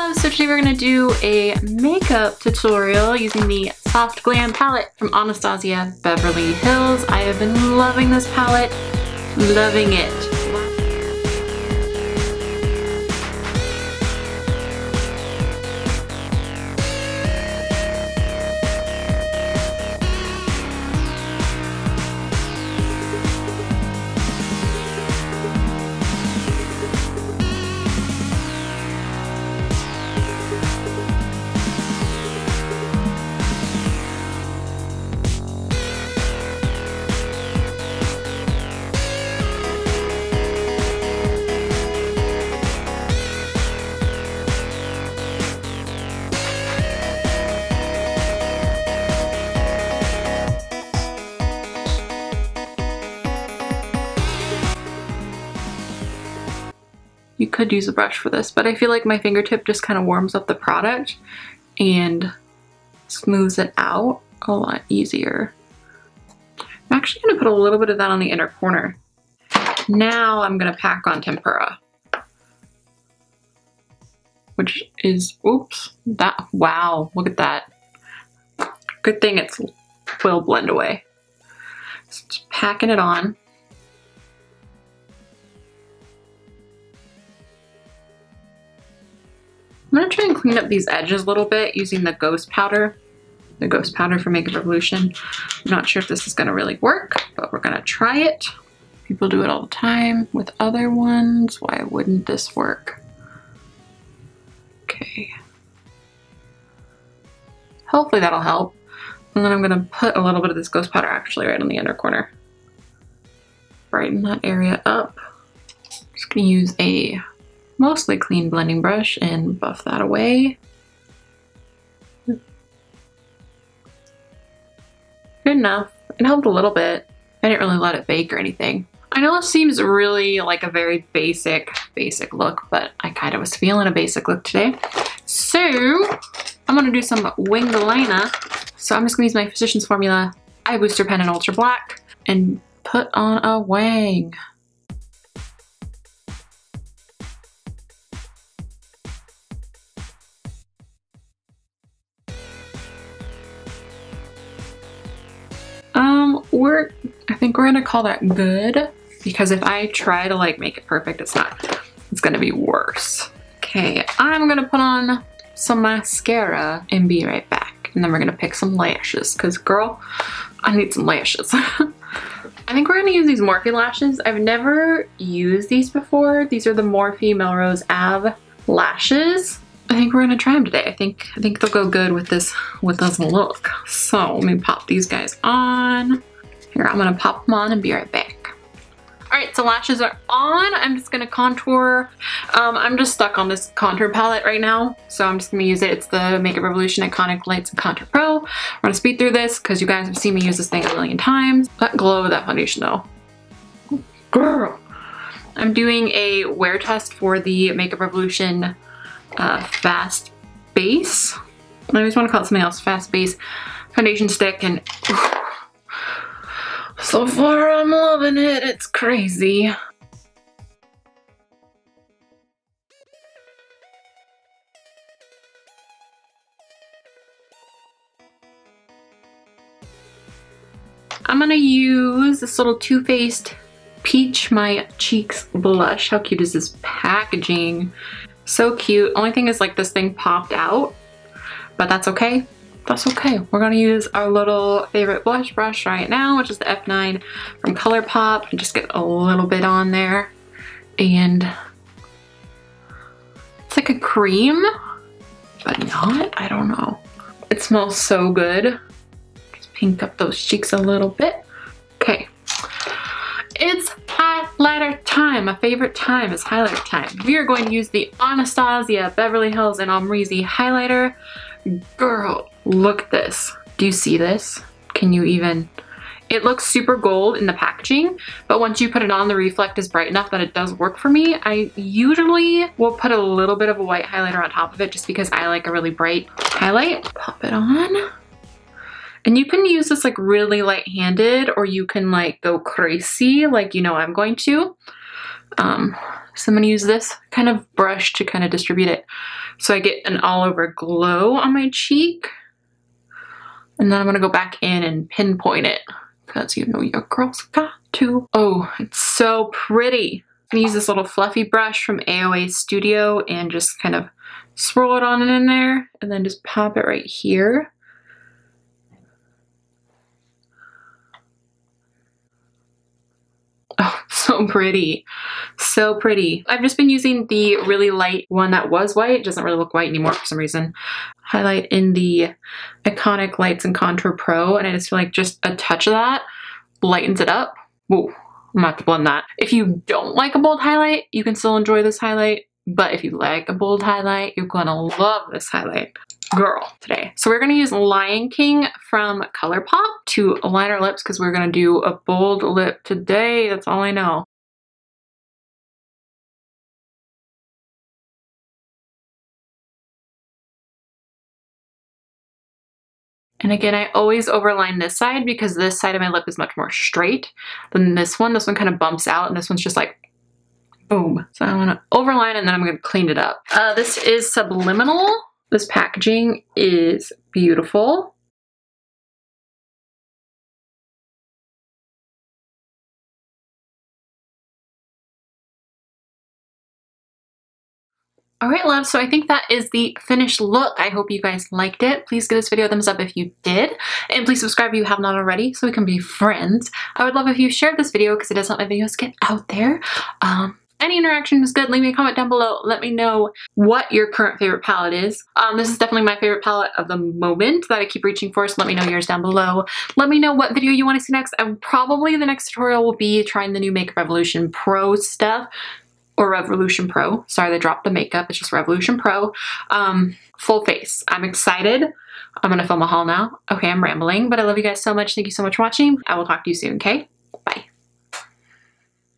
loves, so today we're gonna do a makeup tutorial using the Soft Glam Palette from Anastasia Beverly Hills. I have been loving this palette, loving it. You could use a brush for this, but I feel like my fingertip just kind of warms up the product and smooths it out a lot easier. I'm actually going to put a little bit of that on the inner corner. Now I'm going to pack on tempera, which is, oops, that, wow, look at that. Good thing it will blend away. Just packing it on. I'm gonna try and clean up these edges a little bit using the ghost powder. The ghost powder from Makeup Revolution. I'm not sure if this is gonna really work, but we're gonna try it. People do it all the time with other ones. Why wouldn't this work? Okay. Hopefully that'll help. And then I'm gonna put a little bit of this ghost powder actually right on the inner corner. Brighten that area up. Just gonna use a mostly clean blending brush and buff that away. Good enough. It helped a little bit. I didn't really let it bake or anything. I know it seems really like a very basic look, but I kind of was feeling a basic look today. So I'm gonna do some winged liner. So I'm just gonna use my Physicians Formula Eye Booster Pen in Ultra Black and put on a wang. I think we're gonna call that good, because if I try to like make it perfect, it's gonna be worse. Okay, I'm gonna put on some mascara and be right back. And then we're gonna pick some lashes, cause girl, I need some lashes. I think we're gonna use these Morphe lashes. I've never used these before. These are the Morphe Melrose Ave lashes. I think we're gonna try them today. I think they'll go good with this look. So let me pop these guys on. Here, I'm gonna pop them on and be right back. All right, so lashes are on. I'm just gonna contour. I'm just stuck on this contour palette right now, so I'm just gonna use it. It's the Makeup Revolution Iconic Lights and Contour Pro. We're gonna speed through this because you guys have seen me use this thing a million times. That glow of that foundation though. Girl. I'm doing a wear test for the Makeup Revolution Fast Base. I always want to call it something else. Fast Base foundation stick, and so far I'm loving it. It's crazy. I'm gonna use this little Too Faced Peach My Cheeks blush. How cute is this packaging? So cute. Only thing is like this thing popped out, but that's okay. That's okay. We're gonna use our little favorite blush brush right now, which is the F9 from Colourpop, and just get a little bit on there. And it's like a cream, but not, I don't know. It smells so good. Just pink up those cheeks a little bit. Okay. It's highlighter time. My favorite time is highlighter time. We are going to use the Anastasia Beverly Hills and Amrezy highlighter. Girl, look at this. Do you see this? Can you even? It looks super gold in the packaging, but once you put it on, the reflect is bright enough that it does work for me. I usually will put a little bit of a white highlighter on top of it just because I like a really bright highlight. Pop it on. And you can use this like really light-handed, or you can like go crazy like you know I'm going to. So I'm gonna use this kind of brush to kind of distribute it so I get an all over glow on my cheek. And then I'm gonna go back in and pinpoint it because you know your girl's got to. Oh, it's so pretty. I'm gonna use this little fluffy brush from AOA Studio and just kind of swirl it on and in there and then just pop it right here. Oh, so pretty. So pretty. I've just been using the really light one that was white. It doesn't really look white anymore for some reason. Highlight in the Iconic Lights and Contour Pro, and I just feel like just a touch of that lightens it up. Whoa, I'm gonna have to blend that. If you don't like a bold highlight, you can still enjoy this highlight, but if you like a bold highlight, you're gonna love this highlight. Girl today. So we're gonna use Lion King from Colourpop to line our lips because we're gonna do a bold lip today. That's all I know. And again, I always overline this side because this side of my lip is much more straight than this one. This one kind of bumps out and this one's just like boom. So I wanna overline and then I'm gonna clean it up. This is Subliminal. This packaging is beautiful. All right, love, so I think that is the finished look. I hope you guys liked it. Please give this video a thumbs up if you did. And please subscribe if you have not already so we can be friends. I would love if you shared this video because it does help my videos get out there. Any interaction is good. Leave me a comment down below. Let me know what your current favorite palette is. This is definitely my favorite palette of the moment that I keep reaching for, so let me know yours down below. Let me know what video you want to see next. Probably the next tutorial will be trying the new Makeup Revolution Pro stuff. Or Revolution Pro. Sorry, they dropped the makeup. It's just Revolution Pro. Full face. I'm excited. I'm gonna film a haul now. Okay, I'm rambling, but I love you guys so much. Thank you so much for watching. I will talk to you soon, okay? Bye.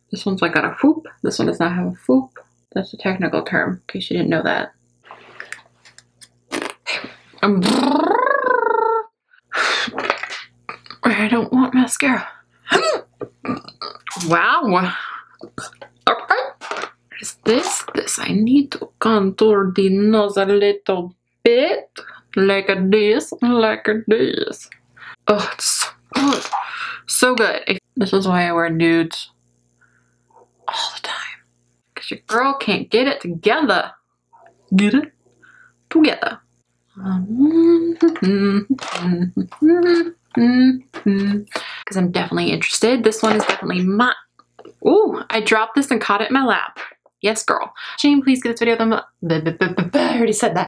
This one's like got a foop. This one does not have a foop. That's a technical term, in case you didn't know that. I don't want mascara. Wow. This I need to contour the nose a little bit like this. Oh, it's so good. This is why I wear nudes all the time, because your girl can't get it together. Get it together. Because I'm definitely interested. This one is definitely my. Ooh, I dropped this and caught it in my lap. Yes, girl. Shane, please give this video a thumbs up. I already said that.